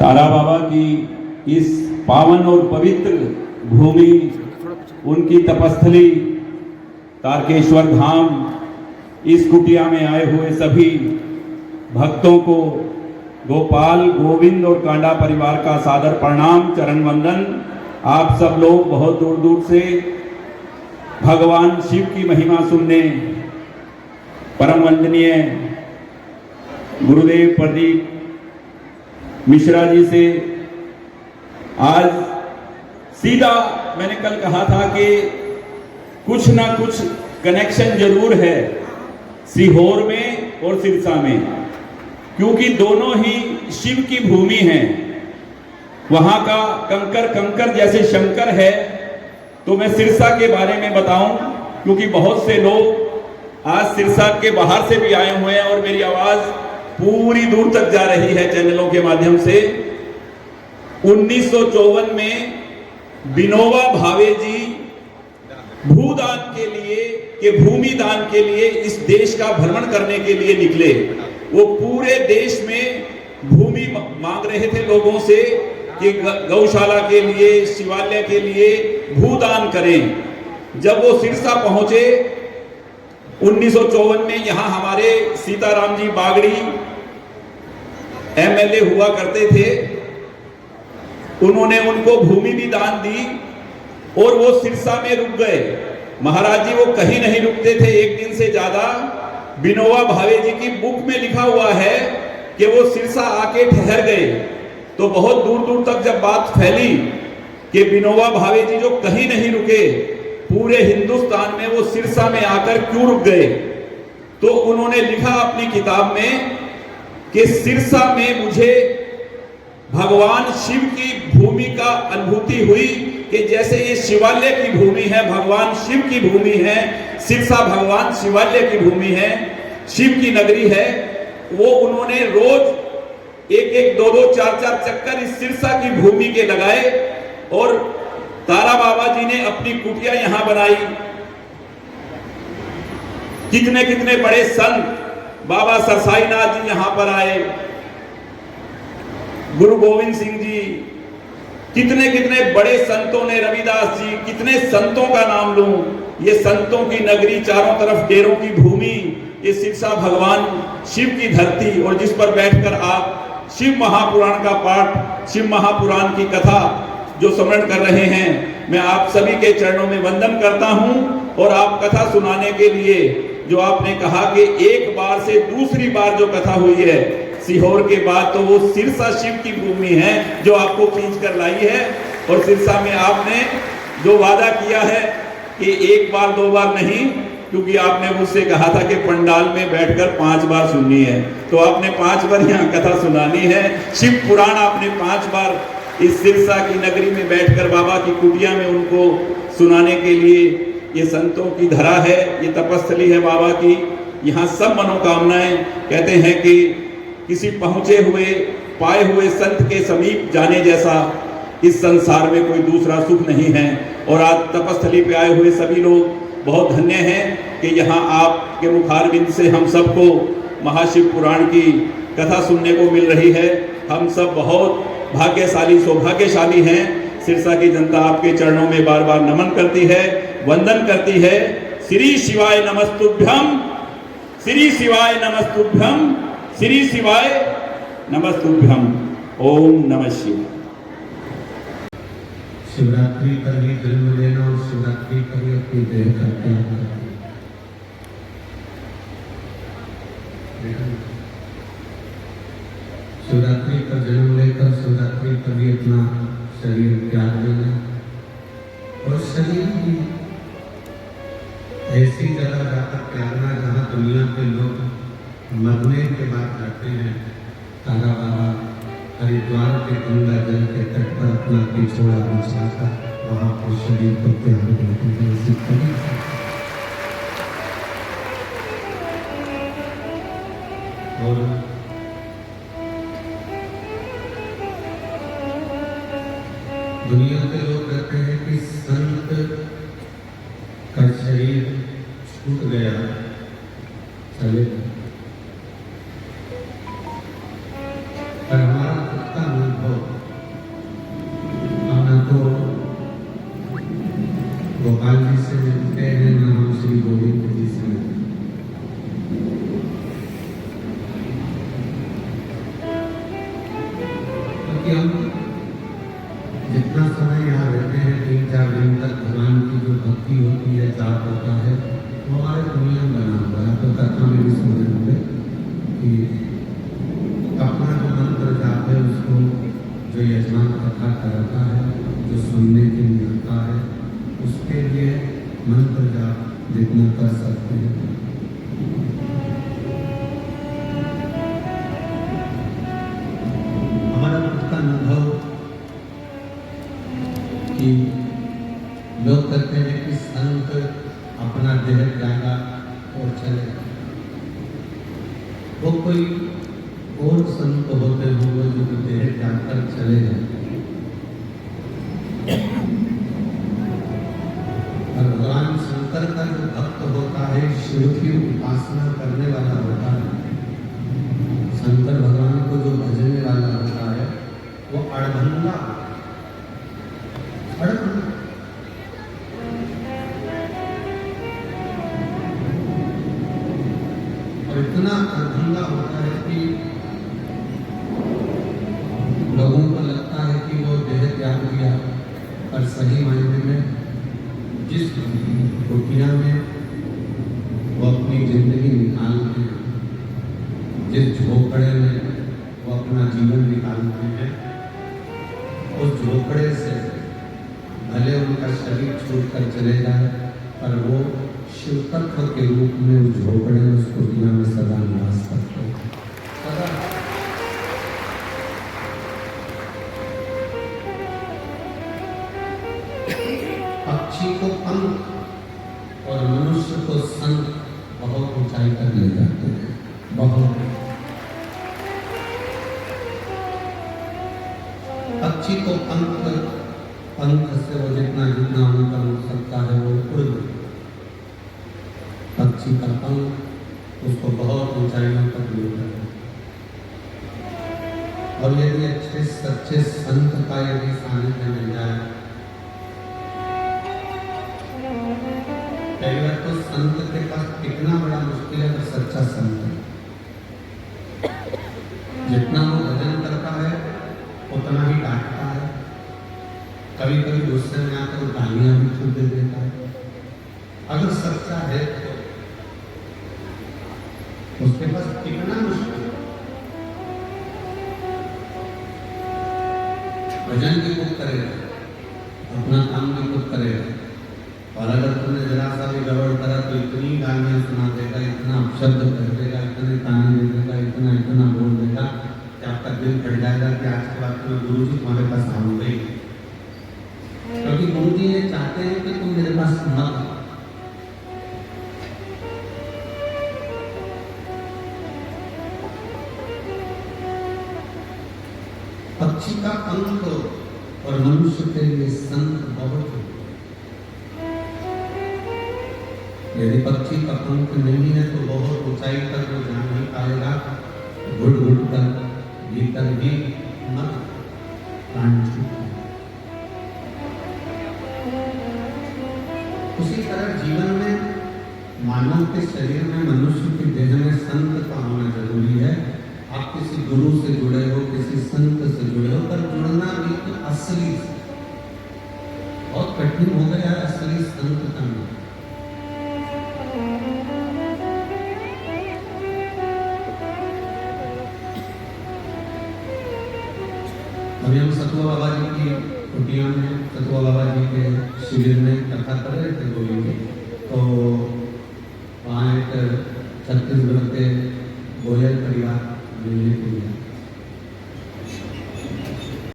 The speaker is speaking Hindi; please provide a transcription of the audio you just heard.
तारा बाबा की इस पावन और पवित्र भूमि, उनकी तपस्थली तारकेश्वर धाम, इस कुटिया में आए हुए सभी भक्तों को गोपाल, गोविंद और कांडा परिवार का सादर प्रणाम, चरण वंदन। आप सब लोग बहुत दूर दूर से भगवान शिव की महिमा सुनने परम वंदनीय गुरुदेव प्रदीप मिश्रा जी से आज सीधा, मैंने कल कहा था कि कुछ ना कुछ कनेक्शन जरूर है सीहोर में और सिरसा में, क्योंकि दोनों ही शिव की भूमि है। वहां का कंकर कंकर जैसे शंकर है। तो मैं सिरसा के बारे में बताऊं, क्योंकि बहुत से लोग आज सिरसा के बाहर से भी आए हुए हैं और मेरी आवाज पूरी दूर तक जा रही है चैनलों के माध्यम से। 1954 में विनोबा भावे जी भूदान के लिए, के भूमि दान के लिए इस देश का भ्रमण करने के लिए निकले। वो पूरे देश में भूमि मांग रहे थे लोगों से कि गौशाला के लिए, शिवालय के लिए भूदान करें। जब वो सिरसा पहुंचे 1954 में, यहां हमारे सीताराम जी बागड़ी एमएलए हुआ करते थे। उन्होंने उनको भूमि भी दान दी और वो सिरसा में रुक गए। महाराज जी वो कहीं नहीं रुकते थे एक दिन से ज्यादा। विनोबा भावे जी की बुक में लिखा हुआ है कि वो सिरसा आके ठहर गए। तो बहुत दूर दूर तक जब बात फैली कि विनोबा भावे जी जो कहीं नहीं रुके पूरे हिंदुस्तान में, वो सिरसा में आकर क्यों रुक गए, तो उन्होंने लिखा अपनी किताब में कि सिरसा में मुझे भगवान शिव की भूमि का अनुभूति हुई कि जैसे ये शिवालय की भूमि है, भगवान शिव की भूमि है, सिरसा भगवान शिवालय की भूमि है, शिव की नगरी है। वो उन्होंने रोज एक एक, दो दो, चार चार चक्कर इस सिरसा की भूमि के लगाए और तारा बाबा जी ने अपनी कुटिया यहां बनाई। कितने कितने बड़े संत, बाबा सरसाईनाथ जी यहां पर आए, गुरु गोविंद सिंह जी, कितने कितने बड़े संतों ने, रविदास जी, कितने संतों का नाम लूं। ये संतों की नगरी, चारों तरफ डेरों की भूमि, ये सिरसा भगवान शिव की धरती, और जिस पर बैठकर आप शिव महापुराण का पाठ, शिव महापुराण की कथा जो स्मरण कर रहे हैं, मैं आप सभी के चरणों में वंदन करता हूं। और आप कथा सुनाने के लिए जो आपने कहा कि एक बार से दूसरी बार जो कथा हुई है सीहोर के बाद, तो वो सिरसा शिव की भूमि है जो आपको खींच कर लाई है। और सिरसा में आपने जो वादा किया है कि एक बार दो बार नहीं, क्योंकि आपने मुझसे कहा था कि पंडाल में बैठकर 5 बार सुननी है, तो आपने 5 बार यहाँ कथा सुनानी है। शिव पुराण आपने 5 बार इस सिरसा की नगरी में बैठकर बाबा की कुटिया में उनको सुनाने के लिए, ये संतों की धरा है, ये तपस्थली है बाबा की। यहाँ सब मनोकामनाएं, कहते हैं कि किसी पहुंचे हुए, पाए हुए संत के समीप जाने जैसा इस संसार में कोई दूसरा सुख नहीं है। और आज तपस्थली पे आए हुए सभी लोग बहुत धन्य हैं कि यहाँ आपके मुखारविंद से हम सबको महाशिव पुराण की कथा सुनने को मिल रही है। हम सब बहुत भाग्यशाली, सौभाग्यशाली हैं। सिरसा की जनता आपके चरणों में बार बार नमन करती है, वंदन करती है। श्री शिवाय नमस्तुभ्यम, श्री शिवाय नमस्तुभ्यम, श्री शिवाय नमस्तुभ्यम। ओम नमः शिवाय। शिवरात्रि पर ही जन्म लेना और शिवरात्रि पर ही अपनी देह का त्याग करना। शिवरात्रि पर जन्म लेकर शिवरात्रि पर ही अपना शरीर त्याग देना, और शरीर भी ऐसी जगह जाकर त्यागना जहाँ दुनिया के लोग मरने के बाद जाते हैं। तारा बाबा हरिद्वार के गंगा जल के तट पर अपना पिछोड़ा बिछाकर वहां पर शरीर को त्याग देते हैं। और दुनिया के लोग कहते हैं कि संत का शरीर छूट गया, चले, पर हमारा खुद का अनुभव क्योंकि हम जितना समय यहाँ रहते हैं 3-4 दिन तक भगवान की जो भक्ति होती है, जाप होता है, वो हमारे नियम बना हुआ है। तो कथा में भी समझ होंगे कि अपना जो मंत्र जाप है उसको जो यजमान कथा कराता है, जो सुनने के लिए आता है, उसके लिए मंत्र जाप जितना कर सकते हैं। हमारा खुद का अनुभव कि लोग कहते हैं कि संत अपना देह त्यागा और चले, वो कोई और संत होते होंगे जो कि देह त्याग कर चले जाए। भगवान शंकर का जो भक्त होता है, शिव की उपासना करने वाला होता है, शंकर भगवान को जो भजने वाला होता है, वो अड़भंगा और इतना अड़भंगा होता है कि लोगों को लगता है कि वो देह त्याग दिया, पर सही मायने में जिस कुटिया में वो अपनी जिंदगी निकालते हैं, जिस झोपड़े में वो अपना जीवन निकालते हैं, उस झोपड़े से भले उनका शरीर छूटकर चले जाए, पर वो शिव तत्व के रूप में उस झोपड़े में, उस कुटिया में सदा निवास करते हैं। पक्षी को पंख और मनुष्य को संग बहुत ऊंचाई तक ले जाते हैं, बहुत। पक्षी को पंख से वो जितना जितना ऊपर उड़ सकता है वो उड़, पक्षी का पंख उसको बहुत ऊंचाइयों तक ले जाता है। और यदि अच्छे सच्चे संत का यदि सानिध्य मिल जाए, पहली बार तो संत के पास कितना बड़ा मुश्किल है, तो सच्चा संत है। जितना वो भजन करता है उतना ही डांटता है, कभी कभी गुस्से में आकर गालियां भी छूट दे देता है। अगर सच्चा है तो उसके पास कितना मुश्किल, भजन भी खुद करेगा, अपना काम भी खुद करेगा, और अगर तुमने जरा सा भी गड़बड़ करा तो इतनी गालियां सुना देगा, इतना अपशब्द कर देगा, इतने ताने दे देगा, इतना इतना बोल देगा कि आपका दिल फट जाएगा कि आज के बाद में गुरु जी तुम्हारे पास आऊंगे ही, क्योंकि गुरु जी ये चाहते हैं कि तुम मेरे पास मत। पक्षी का पंख और मनुष्य के लिए संत बहुत है। यदि पक्षी का पंख नहीं है तो बहुत ऊंचाई तक वो जा नहीं पाएगा, घुट घुट कर भीतर भी मत प्राण छूटे। उसी तरह जीवन में मानव के शरीर में, मनुष्य के देह में संत का होना जरूरी है। आप किसी गुरु से जुड़े हो, किसी संत से जुड़े हो, पर जुड़ना भी तो असली, बहुत कठिन हो गया है असली संत का नाम। अभी हम सतुआ बाबा जी की कुटिया में, सतुआ बाबा जी के शिविर में कथा कर रहे थे गोविंद की, तो वहाँ एक छत्तीसगढ़ के गोयल परिवार मिलने को मिला।